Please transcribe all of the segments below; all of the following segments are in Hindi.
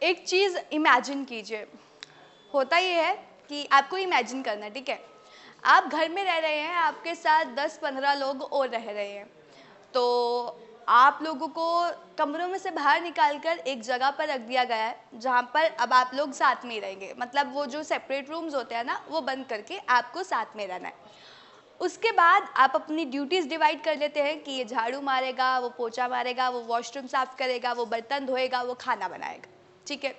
एक चीज़ इमेजिन कीजिए। होता ये है कि आपको इमेजिन करना है, ठीक है? आप घर में रह रहे हैं, आपके साथ 10-15 लोग और रह रहे हैं। तो आप लोगों को कमरों में से बाहर निकाल कर एक जगह पर रख दिया गया है, जहाँ पर अब आप लोग साथ में ही रहेंगे। मतलब वो जो सेपरेट रूम्स होते हैं ना, वो बंद करके आपको साथ में रहना है। उसके बाद आप अपनी ड्यूटीज़ डिवाइड कर लेते हैं कि ये झाड़ू मारेगा, वो पोछा मारेगा, वो वॉशरूम साफ़ करेगा, वो बर्तन धोएगा, वो खाना बनाएगा, ठीक है?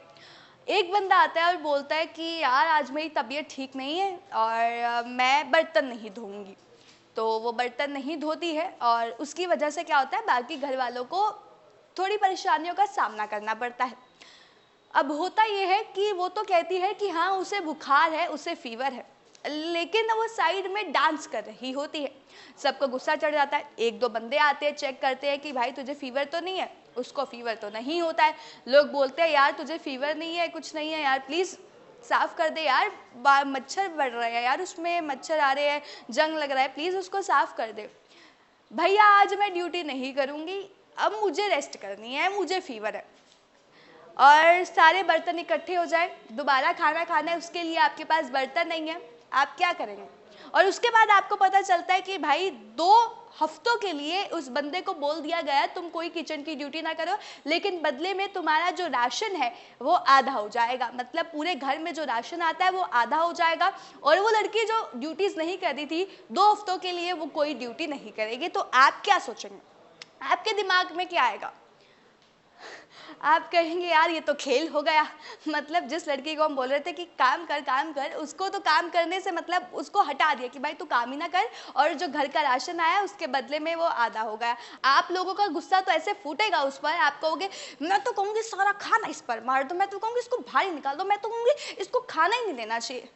एक बंदा आता है और बोलता है कि यार आज मेरी तबीयत ठीक नहीं है और मैं बर्तन नहीं धोऊंगी। तो वो बर्तन नहीं धोती है और उसकी वजह से क्या होता है, बाकी घर वालों को थोड़ी परेशानियों का सामना करना पड़ता है। अब होता ये है कि वो तो कहती है कि हाँ उसे बुखार है, उसे फीवर है, लेकिन वो साइड में डांस कर रही होती है। सबको गुस्सा चढ़ जाता है। एक दो बंदे आते हैं, चेक करते हैं कि भाई तुझे फीवर तो नहीं है। उसको फीवर तो नहीं होता है। लोग बोलते हैं यार तुझे फीवर नहीं है, कुछ नहीं है यार, प्लीज़ साफ़ कर दे यार, मच्छर बढ़ रहे हैं यार, उसमें मच्छर आ रहे हैं, जंग लग रहा है, प्लीज़ उसको साफ़ कर दे। भैया आज मैं ड्यूटी नहीं करूँगी, अब मुझे रेस्ट करनी है, मुझे फीवर है। और सारे बर्तन इकट्ठे हो जाए, दोबारा खाना खाना है, उसके लिए आपके पास बर्तन नहीं है, आप क्या करेंगे? और उसके बाद आपको पता चलता है कि भाई 2 हफ्तों के लिए उस बंदे को बोल दिया गया तुम कोई किचन की ड्यूटी ना करो, लेकिन बदले में तुम्हारा जो राशन है वो आधा हो जाएगा। मतलब पूरे घर में जो राशन आता है वो आधा हो जाएगा और वो लड़की जो ड्यूटीज़ नहीं कर रही थी 2 हफ्तों के लिए वो कोई ड्यूटी नहीं करेगी। तो आप क्या सोचेंगे? आपके दिमाग में क्या आएगा? आप कहेंगे यार ये तो खेल हो गया। मतलब जिस लड़की को हम बोल रहे थे कि काम कर, उसको तो काम करने से मतलब उसको हटा दिया कि भाई तू काम ही ना कर, और जो घर का राशन आया उसके बदले में वो आधा हो गया। आप लोगों का गुस्सा तो ऐसे फूटेगा उस पर, आप कहोगे मैं तो कहूँगी सारा खाना इस पर मार दो, मैं तो कहूँगी इसको बाहर निकाल दो, मैं तो कहूँगी इसको खाना ही नहीं देना चाहिए।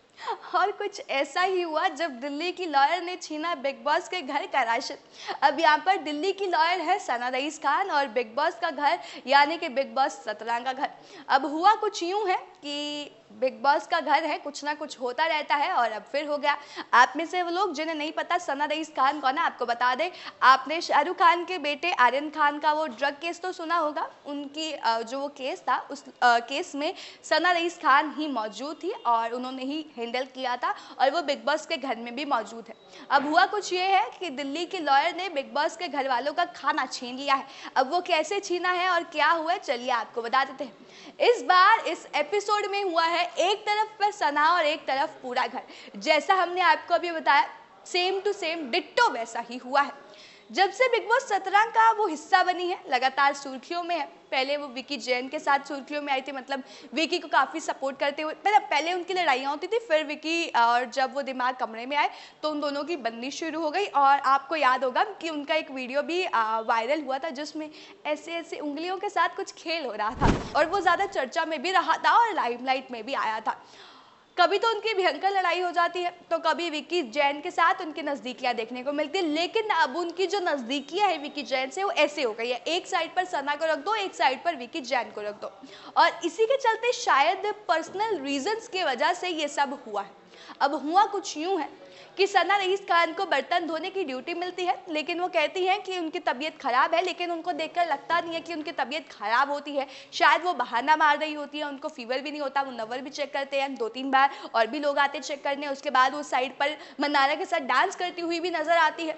और कुछ ऐसा ही हुआ जब दिल्ली की लॉयर ने छीना बिग बॉस के घर का राशन। अब यहाँ पर दिल्ली की लॉयर है सना रईस खान और बिग बॉस का घर यानी कि बिग बॉस 17 का घर। अब हुआ कुछ यूँ है कि बिग बॉस का घर है, कुछ ना कुछ होता रहता है और अब फिर हो गया। आप में से वो लोग जिन्हें नहीं पता सना रईस खान कौन है, आपको बता दें, आपने शाहरुख खान के बेटे आर्यन खान का वो ड्रग केस तो सुना होगा। उनकी जो वो केस था उस केस में सना रईस खान ही मौजूद थी और उन्होंने ही हैंडल किया था और वो बिग बॉस के घर में भी मौजूद है। अब हुआ कुछ ये है कि दिल्ली की लॉयर ने बिग बॉस के घर वालों का खाना छीन लिया है। अब वो कैसे छीना है और क्या हुआ है, चलिए आपको बता देते हैं। इस बार इस एपिसोड में हुआ है एक तरफ पर सना और एक तरफ पूरा घर। जैसा हमने आपको अभी बताया सेम टू सेम डिट्टो वैसा ही हुआ है। जब से बिग बॉस 17 का वो हिस्सा बनी है लगातार सुर्खियों में है। पहले वो विकी जैन के साथ सुर्खियों में आई थी, मतलब विकी को काफ़ी सपोर्ट करते हुए। पहले उनकी लड़ाइयाँ होती थी, फिर विकी और जब वो दिमाग कमरे में आए तो उन दोनों की बननी शुरू हो गई। और आपको याद होगा कि उनका एक वीडियो भी वायरल हुआ था जिसमें ऐसे ऐसे उंगलियों के साथ कुछ खेल हो रहा था और वो ज़्यादा चर्चा में भी रहा था और लाइमलाइट में भी आया था। कभी तो उनकी भयंकर लड़ाई हो जाती है तो कभी विकी जैन के साथ उनकी नज़दीकियाँ देखने को मिलती है, लेकिन अब उनकी जो नज़दीकियाँ है विकी जैन से वो ऐसे हो गई है, एक साइड पर सना को रख दो, एक साइड पर विकी जैन को रख दो। और इसी के चलते शायद पर्सनल रीजंस की वजह से ये सब हुआ है। अब हुआ कुछ यूँ है कि सना रईस खान को बर्तन धोने की ड्यूटी मिलती है, लेकिन वो कहती हैं कि उनकी तबीयत ख़राब है, लेकिन उनको देखकर लगता नहीं है कि उनकी तबीयत ख़राब होती है। शायद वो बहाना मार रही होती है, उनको फीवर भी नहीं होता। वो नंबर भी चेक करते हैं 2-3 बार और भी लोग आते चेक करने। उसके बाद वो साइड पर मंदाना के साथ डांस करती हुई भी नज़र आती है।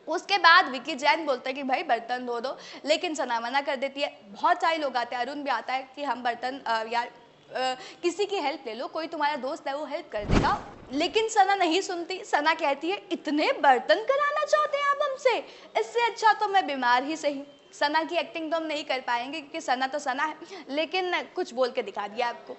उसके बाद विकी जैन बोलता है कि भाई बर्तन धो दो, लेकिन सना मना कर देती है। बहुत सारे लोग आते हैं, अरुण भी आता है कि हम बर्तन यार किसी की हेल्प ले लो, कोई तुम्हारा दोस्त है वो हेल्प कर देगा, लेकिन सना नहीं सुनती। सना कहती है इतने बर्तन कराना चाहते हैं आप हमसे, इससे अच्छा तो मैं बीमार ही सही। सना की एक्टिंग तो हम नहीं कर पाएंगे क्योंकि सना तो सना है, लेकिन कुछ बोल के दिखा दिया आपको।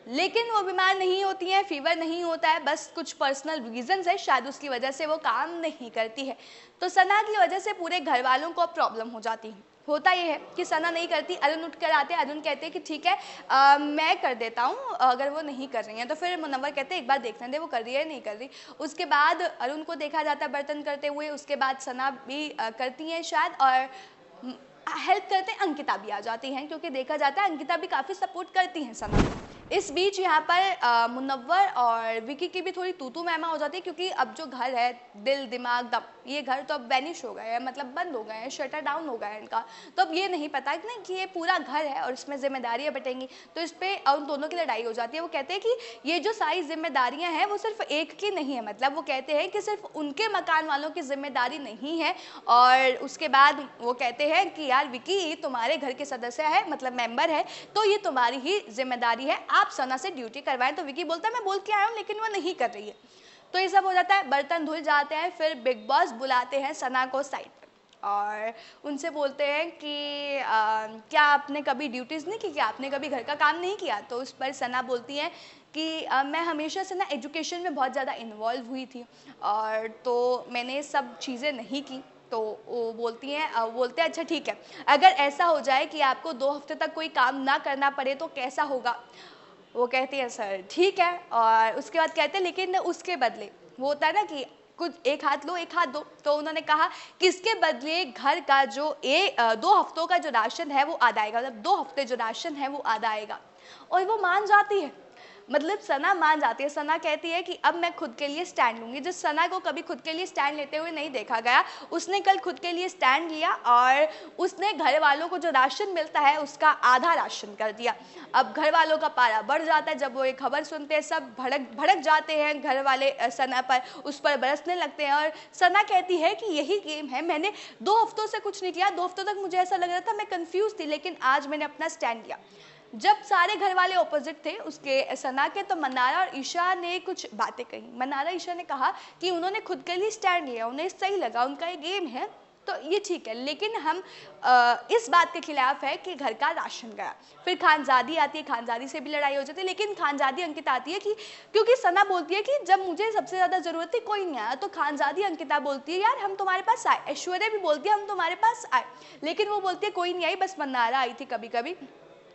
लेकिन वो बीमार नहीं होती हैं, फीवर नहीं होता है, बस कुछ पर्सनल रीजंस है, शायद उसकी वजह से वो काम नहीं करती है। तो सना की वजह से पूरे घर वालों को प्रॉब्लम हो जाती है। होता ये है कि सना नहीं करती, अरुण उठ कर आते हैं, अरुण कहते हैं कि ठीक है मैं कर देता हूँ अगर वो नहीं कर रही हैं। तो फिर मुनव्वर कहते हैं एक बार देखने दे वो कर रही है नहीं कर रही। उसके बाद अरुण को देखा जाता है बर्तन करते हुए, उसके बाद सना भी करती हैं शायद, और हेल्प करते हैं अंकिता भी आ जाती हैं, क्योंकि देखा जाता है अंकिता भी काफ़ी सपोर्ट करती हैं सना को। इस बीच यहाँ पर मुनव्वर और विकी की भी थोड़ी तू मैमा हो जाती है, क्योंकि अब जो घर है, दिल दिमाग दम, ये घर तो अब वैनिश हो गए हैं, मतलब बंद हो गए हैं, शटर डाउन हो गया है इनका। तो अब ये नहीं पता कि ना कि ये पूरा घर है और इसमें जिम्मेदारियाँ बटेंगी, तो इस पर उन दोनों की लड़ाई हो जाती है। वो कहते हैं कि ये जो सारी जिम्मेदारियाँ हैं वो सिर्फ एक की नहीं है, मतलब वो कहते हैं कि सिर्फ उनके मकान वालों की जिम्मेदारी नहीं है। और उसके बाद वो कहते हैं कि यार विकी तुम्हारे घर के सदस्य है, मतलब मेंबर है, तो ये तुम्हारी ही जिम्मेदारी है, आप सना से ड्यूटी करवाएं। तो विकी बोलता है मैं बोल के आया हूँ लेकिन वो नहीं कर रही है। तो ये सब हो जाता है, बर्तन धुल जाते हैं। फिर बिग बॉस बुलाते हैं सना को साइड पर और उनसे बोलते हैं कि क्या आपने कभी ड्यूटीज़ नहीं की, क्या आपने कभी घर का काम नहीं किया। तो उस पर सना बोलती हैं कि मैं हमेशा से ना एजुकेशन में बहुत ज़्यादा इन्वॉल्व हुई थी और तो मैंने सब चीज़ें नहीं की। तो वो बोलते हैं अच्छा ठीक है, अगर ऐसा हो जाए कि आपको 2 हफ्ते तक कोई काम ना करना पड़े तो कैसा होगा। वो कहती है सर ठीक है। और उसके बाद कहते हैं लेकिन उसके बदले, वो होता है ना कि कुछ एक हाथ लो एक हाथ दो, तो उन्होंने कहा कि इसके बदले घर का जो 2 हफ्तों का जो राशन है वो आधा आएगा, मतलब 2 हफ्ते जो राशन है वो आधा आएगा। और वो मान जाती है, मतलब सना मान जाती है। सना कहती है कि अब मैं खुद के लिए स्टैंड लूँगी। जिस सना को कभी खुद के लिए स्टैंड लेते हुए नहीं देखा गया, उसने कल खुद के लिए स्टैंड लिया और उसने घर वालों को जो राशन मिलता है उसका आधा राशन कर दिया। अब घर वालों का पारा बढ़ जाता है, जब वो ये खबर सुनते हैं सब भड़क जाते हैं घर वाले सना पर, उस पर बरसने लगते हैं। और सना कहती है कि यही गेम है, मैंने 2 हफ्तों से कुछ नहीं किया, 2 हफ्तों तक मुझे ऐसा लग रहा था, मैं कंफ्यूज थी, लेकिन आज मैंने अपना स्टैंड लिया। जब सारे घर वाले ऑपोजिट थे उसके सना के, तो मनारा और ईशा ने कुछ बातें कही। मनारा ईशा ने कहा कि उन्होंने खुद के लिए स्टैंड लिया, उन्हें सही लगा, उनका ये गेम है तो ये ठीक है, लेकिन हम इस बात के खिलाफ है कि घर का राशन गया। फिर खानजादी आती है, खानजादी से भी लड़ाई हो जाती है, लेकिन खानजादी अंकिता आती है कि क्योंकि सना बोलती है कि जब मुझे सबसे ज़्यादा ज़रूरत थी कोई नहीं आया, तो खानजादी अंकिता बोलती है यार हम तुम्हारे पास आए। ऐश्वर्या भी बोलती है हम तुम्हारे पास आए, लेकिन वो बोलती है कोई नहीं आई, बस मनारा आई थी कभी कभी।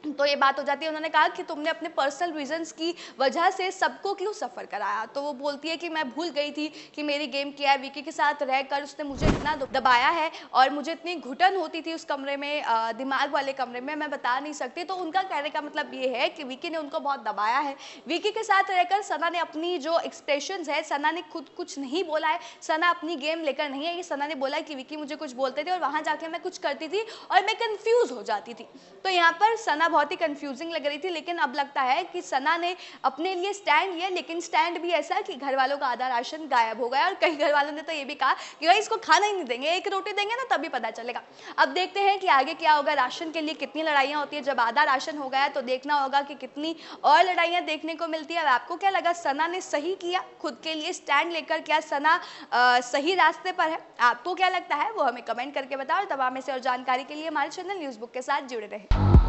तो ये बात हो जाती है। उन्होंने कहा कि तुमने अपने पर्सनल रीजंस की वजह से सबको क्यों सफ़र कराया। तो वो बोलती है कि मैं भूल गई थी कि मेरी गेम क्या है, विकी के साथ रहकर उसने मुझे इतना दबाया है और मुझे इतनी घुटन होती थी उस कमरे में, दिमाग वाले कमरे में, मैं बता नहीं सकती। तो उनका कहने का मतलब ये है कि विकी ने उनको बहुत दबाया है। विकी के साथ रहकर सना ने अपनी जो एक्सप्रेशंस है, सना ने खुद कुछ नहीं बोला है, सना अपनी गेम लेकर नहीं है। ये सना ने बोला है कि विकी मुझे कुछ बोलते थे और वहाँ जाके मैं कुछ करती थी और मैं कन्फ्यूज़ हो जाती थी। तो यहाँ पर सना बहुत ही कंफ्यूजिंग लग रही थी, लेकिन अब लगता है कि सना ने अपने लिए स्टैंड लिया, लेकिन स्टैंड भी ऐसा कि घर वालों का आधा राशन गायब हो गया। और कई घर वालों ने तो ये भी कहा कि भाई इसको खाना ही नहीं देंगे, एक रोटी देंगे ना तभी पता चलेगा। अब देखते हैं कि आगे क्या होगा, राशन के लिए कितनी लड़ाइयाँ होती है। जब आधा राशन हो गया तो देखना होगा कि कितनी और लड़ाइयाँ देखने को मिलती है। अब आपको क्या लगा, सना ने सही किया खुद के लिए स्टैंड लेकर, क्या सना सही रास्ते पर है? आपको क्या लगता है वो हमें कमेंट करके बताओ। और तमाम ऐसे और जानकारी के लिए हमारे चैनल न्यूज़ बुक के साथ जुड़े रहें।